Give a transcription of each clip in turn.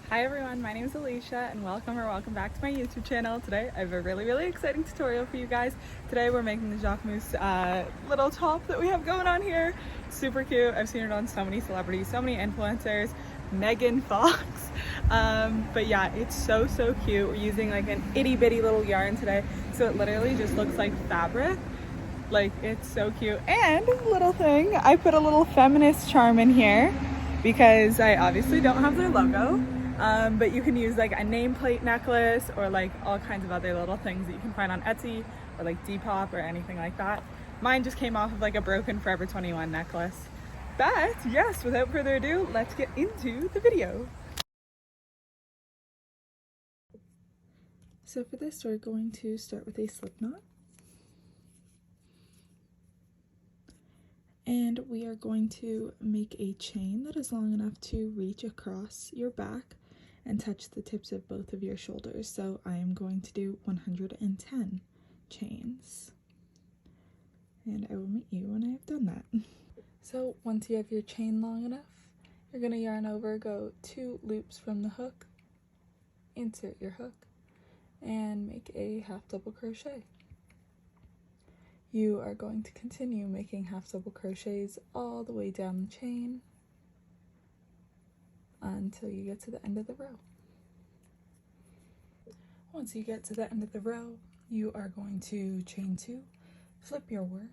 Hi everyone, my name is Alysha and welcome back to my YouTube channel. Today I have a really exciting tutorial for you guys. Today we're making the Jacquemus little top that we have going on here. Super cute. I've seen it on so many celebrities, so many influencers, Megan Fox. But yeah, it's so cute. We're using like an itty bitty little yarn today, so it literally just looks like fabric. Like, it's so cute. And little thing, I put a little feminist charm in here because I obviously don't have their logo. But you can use like a nameplate necklace or like all kinds of other little things that you can find on Etsy or like Depop or anything like that. Mine just came off of like a broken Forever 21 necklace. But yes, without further ado, let's get into the video. So for this, we're going to start with a slip knot. And we are going to make a chain that is long enough to reach across your back and touch the tips of both of your shoulders. So I am going to do 110 chains. And I will meet you when I have done that. So once you have your chain long enough, you're going to yarn over, go 2 loops from the hook, insert your hook, and make a half double crochet. You are going to continue making half double crochets all the way down the chain until you get to the end of the row. Once you get to the end of the row, you are going to chain 2, flip your work,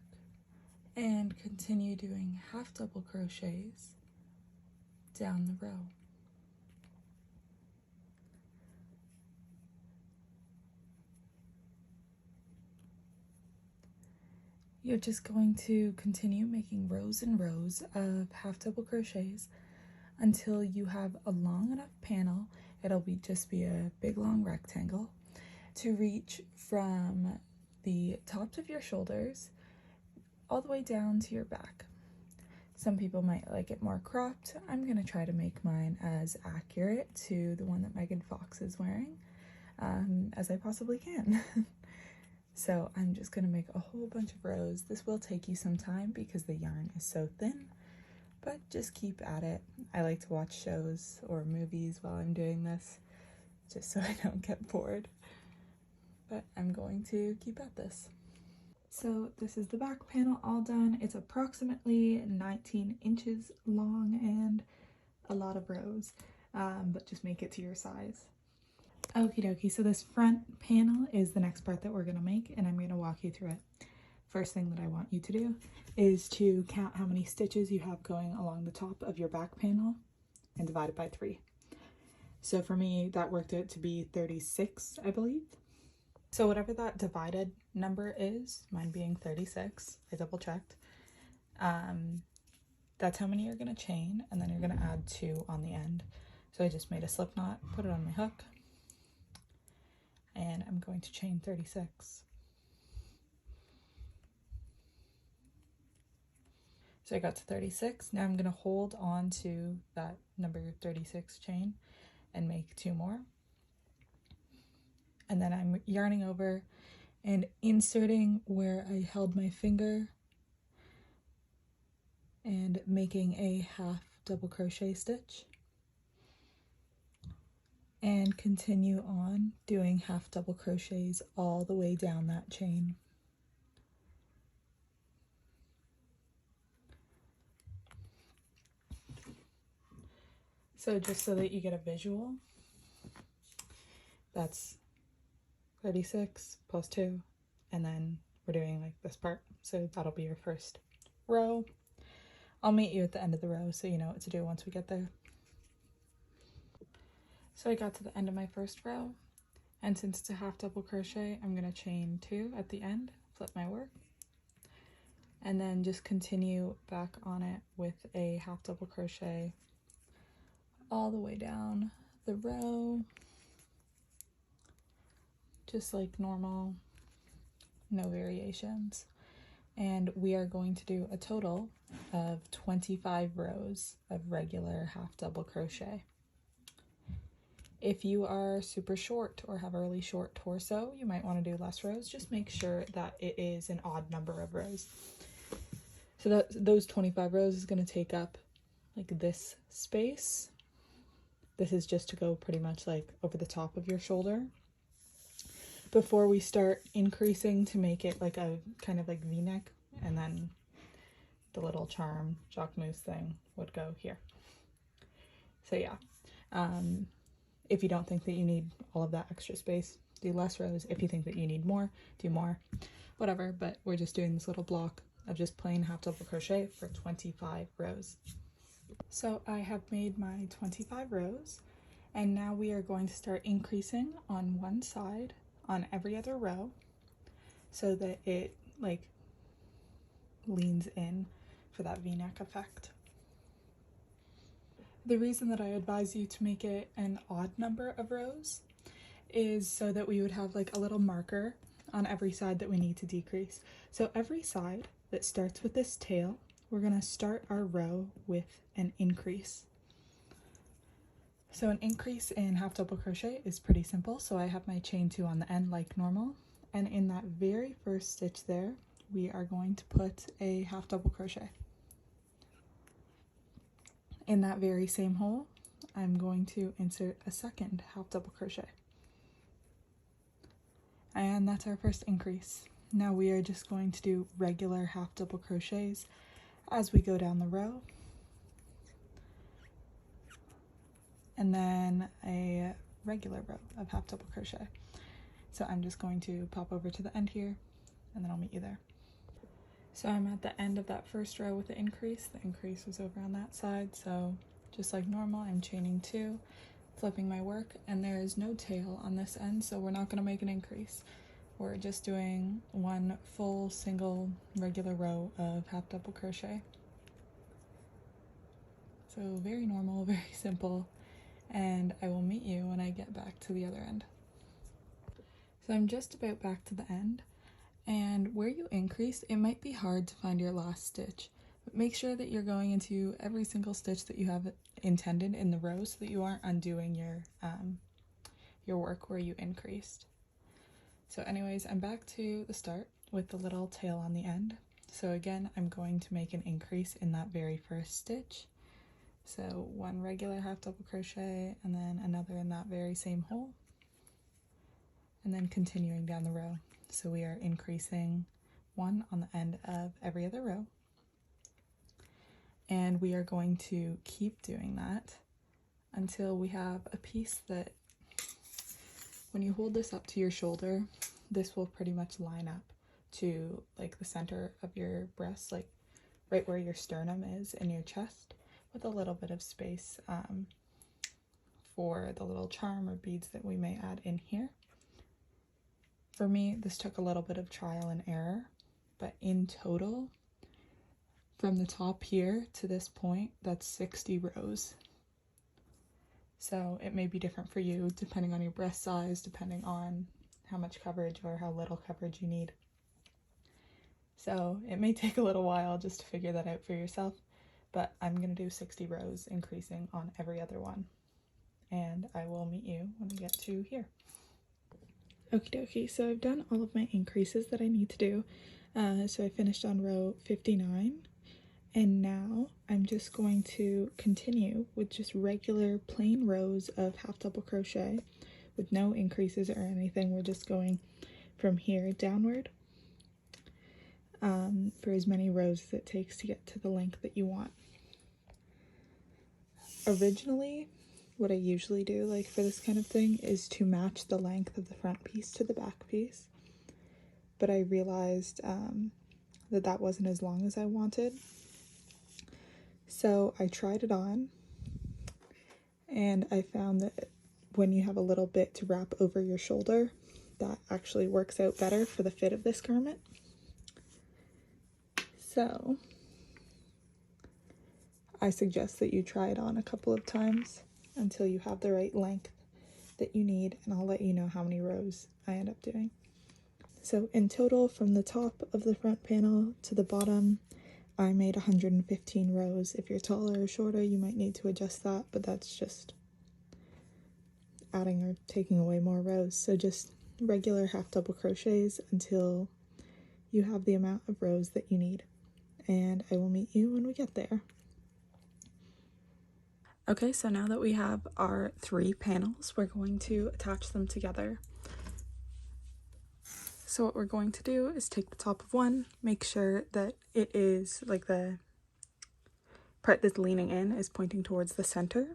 and continue doing half double crochets down the row. You're just going to continue making rows and rows of half double crochets until you have a long enough panel. It'll just be a big long rectangle to reach from the tops of your shoulders all the way down to your back. Some people might like it more cropped. I'm going to try to make mine as accurate to the one that Megan Fox is wearing as I possibly can. So I'm just going to make a whole bunch of rows. This will take you some time because the yarn is so thin, but just keep at it. I like to watch shows or movies while I'm doing this, just so I don't get bored. But I'm going to keep at this. So this is the back panel all done. It's approximately 19 inches long and a lot of rows, but just make it to your size. Okie dokie, so this front panel is the next part that we're going to make, and I'm going to walk you through it. First thing that I want you to do is to count how many stitches you have going along the top of your back panel and divide it by 3. So for me, that worked out to be 36, I believe. So whatever that divided number is, mine being 36, I double checked, that's how many you're going to chain, and then you're going to add 2 on the end. So I just made a slip knot, put it on my hook, and I'm going to chain 36. So I got to 36. Now I'm going to hold on to that number 36 chain and make 2 more. And then I'm yarning over and inserting where I held my finger and making a half double crochet stitch. And continue on doing half double crochets all the way down that chain. So just so that you get a visual, that's 36 plus 2, and then we're doing like this part. So that'll be your first row. I'll meet you at the end of the row so you know what to do once we get there. So I got to the end of my first row, and since it's a half double crochet, I'm going to chain 2 at the end, flip my work, and then just continue back on it with a half double crochet all the way down the row, just like normal, no variations. And we are going to do a total of 25 rows of regular half double crochet. If you are super short or have a really short torso, you might want to do less rows. Just make sure that it is an odd number of rows. So those 25 rows is going to take up like this space This is just to go pretty much like over the top of your shoulder before we start increasing to make it like a kind of like v-neck, and then the little charm Jacquemus thing would go here. So yeah, if you don't think that you need all of that extra space, do less rows. If you think that you need more, do more, whatever. But we're just doing this little block of just plain half double crochet for 25 rows. So I have made my 25 rows, and now we are going to start increasing on one side on every other row so that it like leans in for that v-neck effect. The reason that I advise you to make it an odd number of rows is so that we would have like a little marker on every side that we need to decrease. So every side that starts with this tail, we're going to start our row with an increase. So an increase in half double crochet is pretty simple. So I have my chain 2 on the end like normal, and in that very first stitch there, we are going to put a half double crochet. In that very same hole, I'm going to insert a second half double crochet. And that's our first increase. Now we are just going to do regular half double crochets as we go down the row. And then a regular row of half double crochet. So I'm just going to pop over to the end here, and then I'll meet you there. So I'm at the end of that first row with the increase. The increase was over on that side, so just like normal, I'm chaining 2, flipping my work, and there is no tail on this end, so we're not going to make an increase. We're just doing one full single regular row of half double crochet. So very normal, very simple. And I will meet you when I get back to the other end. So I'm just about back to the end, and where you increase, it might be hard to find your last stitch, but make sure that you're going into every single stitch that you have intended in the row so that you aren't undoing your work where you increased. So anyways, I'm back to the start with the little tail on the end. So again, I'm going to make an increase in that very first stitch. So one regular half double crochet, and then another in that very same hole, and then continuing down the row. So we are increasing one on the end of every other row, and we are going to keep doing that until we have a piece that, when you hold this up to your shoulder, this will pretty much line up to like the center of your breast, like right where your sternum is in your chest, with a little bit of space for the little charm or beads that we may add in here. For me, this took a little bit of trial and error, but in total, from the top here to this point, that's 60 rows. So it may be different for you depending on your breast size, depending on how much coverage or how little coverage you need. So it may take a little while just to figure that out for yourself. But I'm going to do 60 rows, increasing on every other one. And I will meet you when we get to here. Okie dokie, so I've done all of my increases that I need to do. So I finished on row 59. And now I'm just going to continue with just regular plain rows of half double crochet with no increases or anything. We're just going from here downward for as many rows as it takes to get to the length that you want. Originally, what I usually do, like for this kind of thing, is to match the length of the front piece to the back piece. But I realized that that wasn't as long as I wanted. So I tried it on, and I found that when you have a little bit to wrap over your shoulder, that actually works out better for the fit of this garment. So I suggest that you try it on a couple of times until you have the right length that you need, and I'll let you know how many rows I end up doing. So in total, from the top of the front panel to the bottom, I made 115 rows. If you're taller or shorter, you might need to adjust that, but that's just adding or taking away more rows. So just regular half double crochets until you have the amount of rows that you need. And I will meet you when we get there. Okay, so now that we have our 3 panels, we're going to attach them together. So what we're going to do is take the top of one, make sure that it is like the part that's leaning in is pointing towards the center,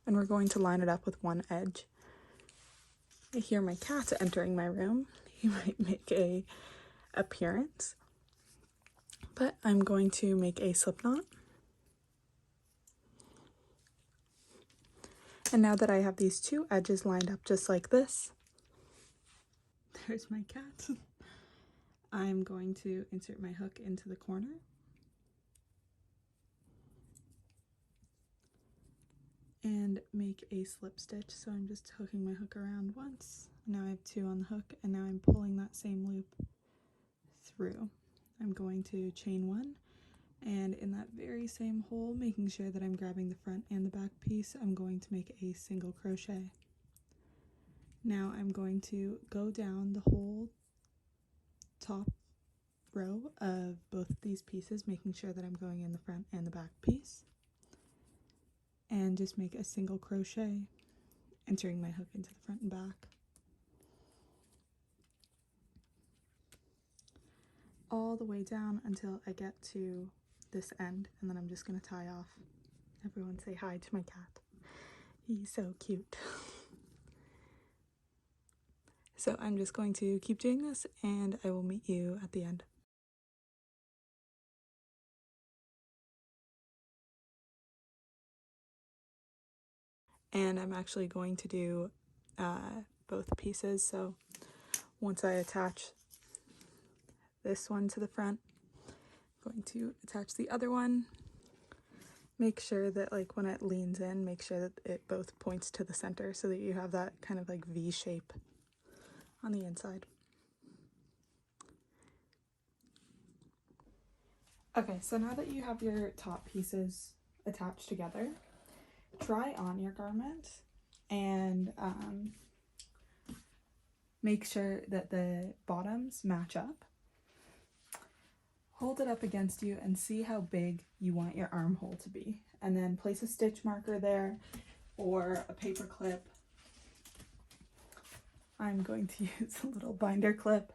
and we're going to line it up with one edge. I hear my cat entering my room. He might make a appearance, but I'm going to make a slip knot. And now that I have these 2 edges lined up just like this, there's my cat. I'm going to insert my hook into the corner. And make a slip stitch. So I'm just hooking my hook around once. Now I have 2 on the hook, and now I'm pulling that same loop through. I'm going to chain 1, and in that very same hole, making sure that I'm grabbing the front and the back piece, I'm going to make a single crochet. Now I'm going to go down the whole top row of both of these pieces, making sure that I'm going in the front and the back piece, and just make a single crochet, entering my hook into the front and back. All the way down until I get to this end, and then I'm just going to tie off. Everyone say hi to my cat. He's so cute. So I'm just going to keep doing this, and I will meet you at the end. And I'm actually going to do both pieces. So once I attach this one to the front, I'm going to attach the other one. Make sure that like when it leans in, make sure that it both points to the center so that you have that kind of like V shape on the inside. Okay, so now that you have your top pieces attached together, try on your garment and make sure that the bottoms match up. Hold it up against you and see how big you want your armhole to be, and then place a stitch marker there or a paper clip. I'm going to use a little binder clip,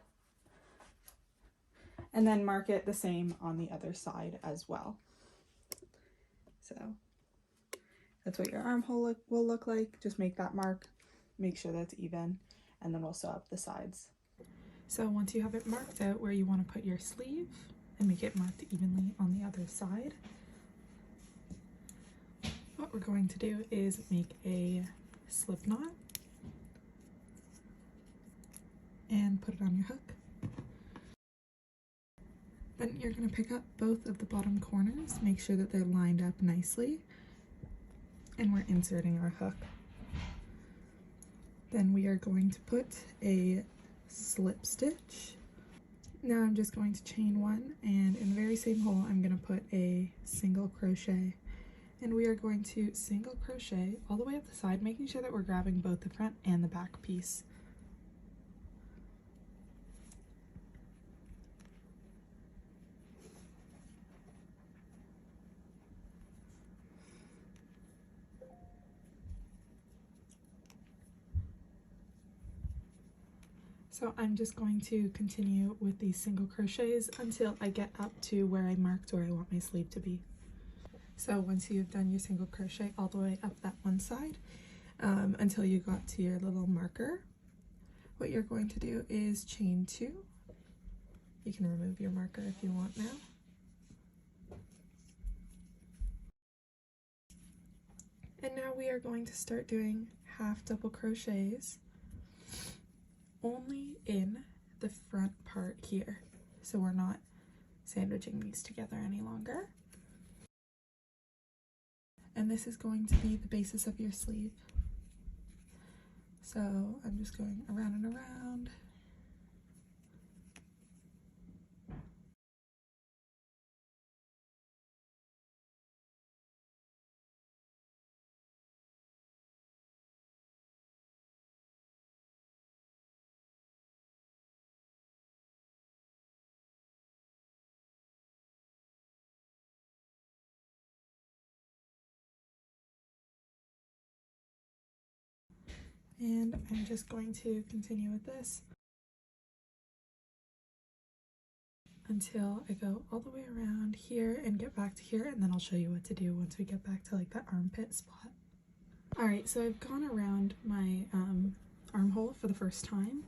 and then mark it the same on the other side as well. So that's what your armhole will look like. Just make that mark, make sure that's even, and then we'll sew up the sides. So once you have it marked out where you want to put your sleeve, and make it marked evenly on the other side, what we're going to do is make a slip knot and put it on your hook. Then you're going to pick up both of the bottom corners, make sure that they're lined up nicely, and we're inserting our hook. Then we are going to put a slip stitch. Now I'm just going to chain 1, and in the very same hole I'm going to put a single crochet, and we are going to single crochet all the way up the side, making sure that we're grabbing both the front and the back piece. So I'm just going to continue with these single crochets until I get up to where I marked where I want my sleeve to be. So once you've done your single crochet all the way up that one side until you got to your little marker, what you're going to do is chain 2. You can remove your marker if you want now. And now we are going to start doing half double crochets only in the front part here. So we're not sandwiching these together any longer. And this is going to be the basis of your sleeve. So I'm just going around and around. And I'm just going to continue with this until I go all the way around here and get back to here, and then I'll show you what to do once we get back to like that armpit spot. Alright, so I've gone around my armhole for the first time,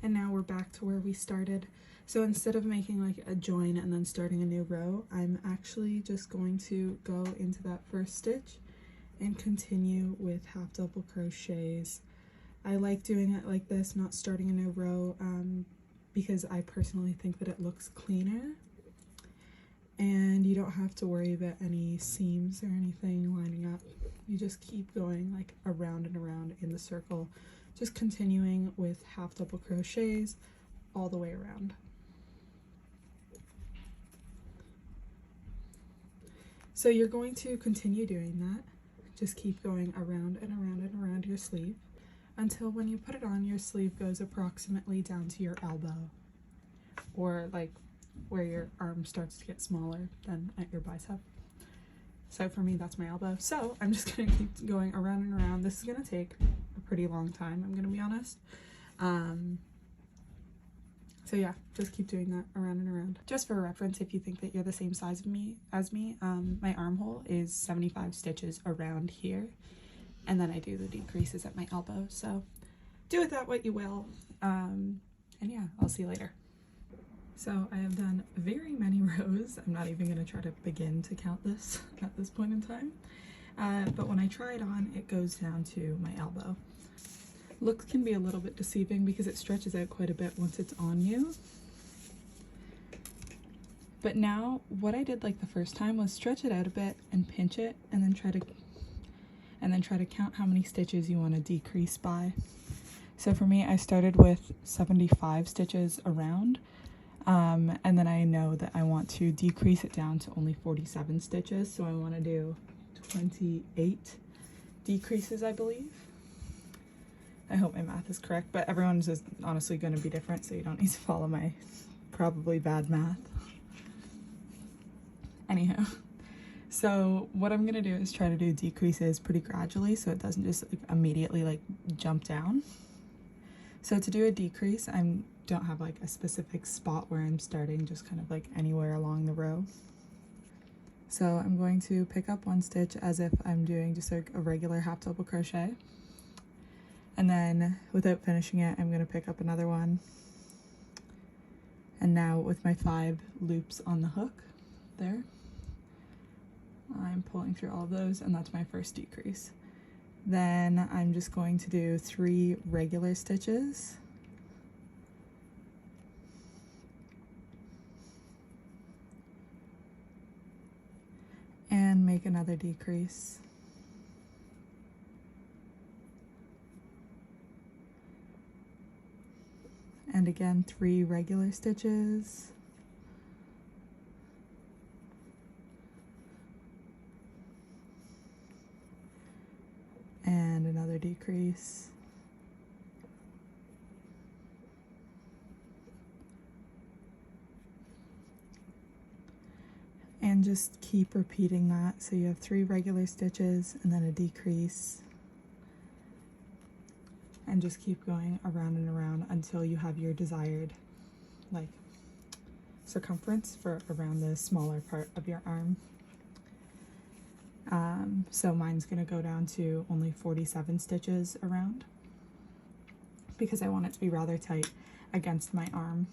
and now we're back to where we started. So instead of making like a join and then starting a new row, I'm actually just going to go into that first stitch and continue with half double crochets. I like doing it like this, not starting a new row, because I personally think that it looks cleaner, and you don't have to worry about any seams or anything lining up. You just keep going like around and around in the circle, just continuing with half double crochets all the way around. So you're going to continue doing that. Just keep going around and around and around your sleeve until when you put it on, your sleeve goes approximately down to your elbow, or like where your arm starts to get smaller than at your bicep. So for me, that's my elbow. So I'm just gonna keep going around and around. This is gonna take a pretty long time, I'm gonna be honest. So yeah, just keep doing that around and around. Just for reference, if you think that you're the same size as me, my armhole is 75 stitches around here, and then I do the decreases at my elbow. So do with that what you will. And yeah, I'll see you later. So I have done very many rows. I'm not even gonna try to begin to count this at this point in time. But when I try it on, it goes down to my elbow. Looks can be a little bit deceiving because it stretches out quite a bit once it's on you. But now what I did like the first time was stretch it out a bit and pinch it, and then try to count how many stitches you want to decrease by. So for me, I started with 75 stitches around, and then I know that I want to decrease it down to only 47 stitches, so I want to do 28 decreases, I believe. I hope my math is correct, but everyone's just honestly going to be different, so you don't need to follow my probably bad math. Anyhow, so what I'm going to do is try to do decreases pretty gradually so it doesn't just like immediately like jump down. So to do a decrease, I don't have like a specific spot where I'm starting, just kind of like anywhere along the row. So I'm going to pick up one stitch as if I'm doing just like a regular half double crochet. And then without finishing it, I'm going to pick up another one. And now with my 5 loops on the hook there, I'm pulling through all of those, and that's my first decrease. Then I'm just going to do 3 regular stitches. And make another decrease. And again, 3 regular stitches. And another decrease. And just keep repeating that. So you have 3 regular stitches and then a decrease. And just keep going around and around until you have your desired like circumference for around the smaller part of your arm. So mine's gonna go down to only 47 stitches around because I want it to be rather tight against my arm.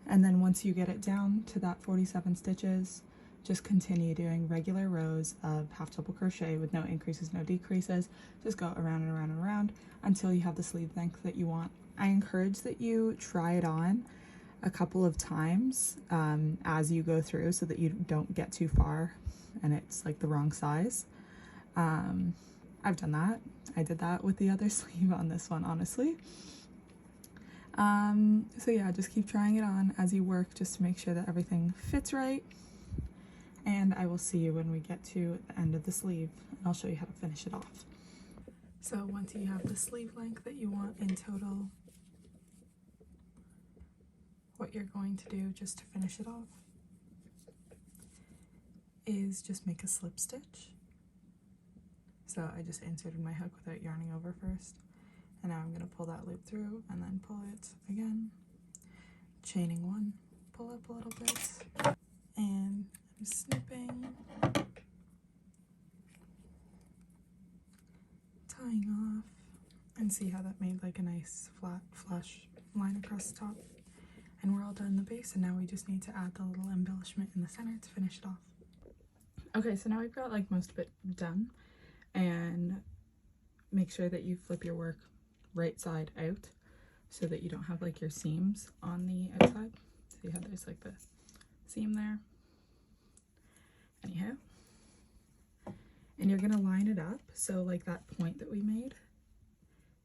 And then once you get it down to that 47 stitches, just continue doing regular rows of half double crochet with no increases, no decreases. Just go around and around and around until you have the sleeve length that you want. I encourage that you try it on a couple of times as you go through so that you don't get too far and it's like the wrong size. I've done that. I did that with the other sleeve on this one, honestly. So yeah, just keep trying it on as you work just to make sure that everything fits right. And I will see you when we get to the end of the sleeve, and I'll show you how to finish it off. So once you have the sleeve length that you want in total, what you're going to do just to finish it off is just make a slip stitch. So I just inserted my hook without yarning over first. And now I'm going to pull that loop through and then pull it again. Chaining one, pull up a little bit, and I'm snipping, tying off, and see how that made like a nice flat flush line across the top. And we're all done the base, and now we just need to add the little embellishment in the center to finish it off. Okay, so now we've got like most of it done, and make sure that you flip your work right side out so that you don't have like your seams on the outside. See how there's like the seam there? Anyhow, and you're gonna line it up so like that point that we made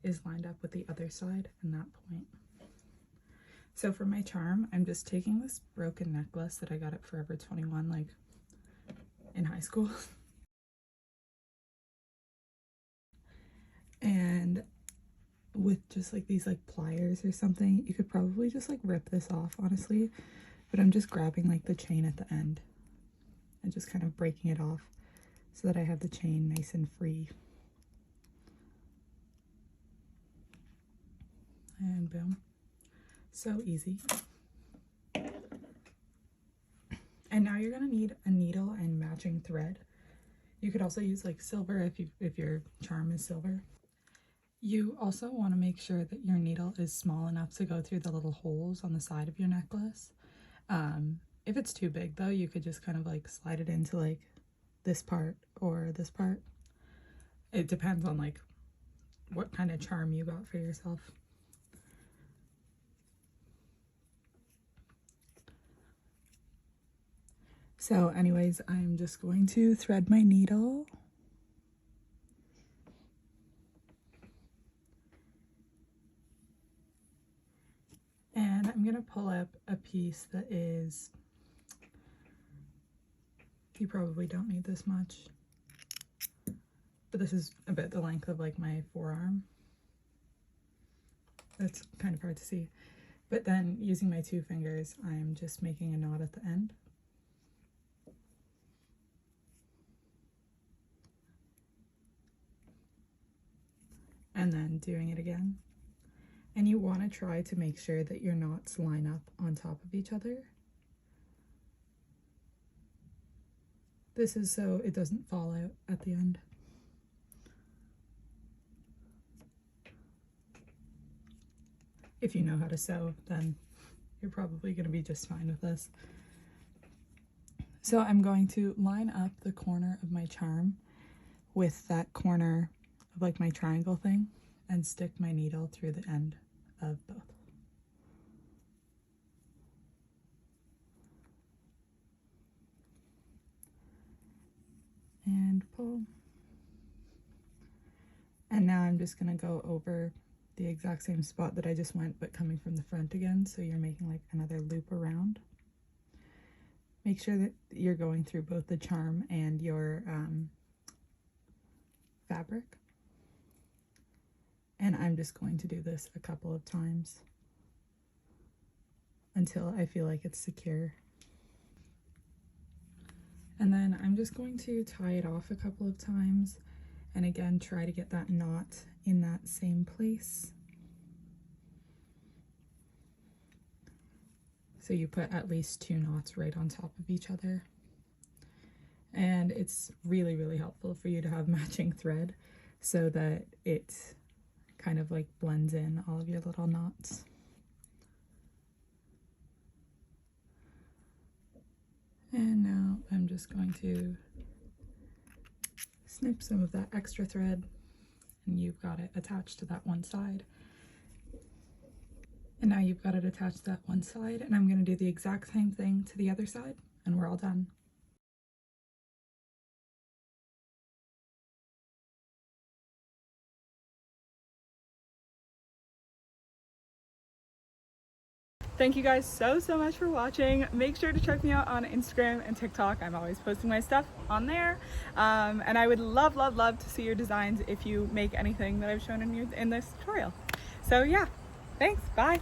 is lined up with the other side and that point. So for my charm, I'm just taking this broken necklace that I got at Forever 21 like in high school. And with just like these like pliers or something, you could probably just like rip this off, honestly, but I'm just grabbing like the chain at the end and just kind of breaking it off so that I have the chain nice and free. And boom. So easy. And now you're gonna need a needle and matching thread. You could also use like silver if your charm is silver. You also want to make sure that your needle is small enough to go through the little holes on the side of your necklace. If it's too big though, you could just kind of like slide it into like this part or this part. It depends on like what kind of charm you got for yourself. So anyways, I'm just going to thread my needle. And I'm going to pull up a piece that is, you probably don't need this much, but this is about the length of like my forearm. That's kind of hard to see. But then using my 2 fingers, I'm just making a knot at the end. And then doing it again. And you want to try to make sure that your knots line up on top of each other. This is so it doesn't fall out at the end. If you know how to sew, then you're probably going to be just fine with this. So I'm going to line up the corner of my charm with that corner of like my triangle thing and stick my needle through the end of both. And pull. And now I'm just going to go over the exact same spot that I just went, but coming from the front again, so you're making like another loop around. Make sure that you're going through both the charm and your fabric. And I'm just going to do this a couple of times until I feel like it's secure. And then I'm just going to tie it off a couple of times, and again try to get that knot in that same place. So you put at least 2 knots right on top of each other. And it's really, really helpful for you to have matching thread so that it kind of like blends in all of your little knots. And now I'm just going to snip some of that extra thread, and you've got it attached to that one side. And now you've got it attached to that one side, and I'm going to do the exact same thing to the other side, and we're all done. Thank you guys so much for watching. Make sure to check me out on Instagram and TikTok. I'm always posting my stuff on there. And I would love to see your designs if you make anything that I've shown in this tutorial. So yeah, thanks, bye.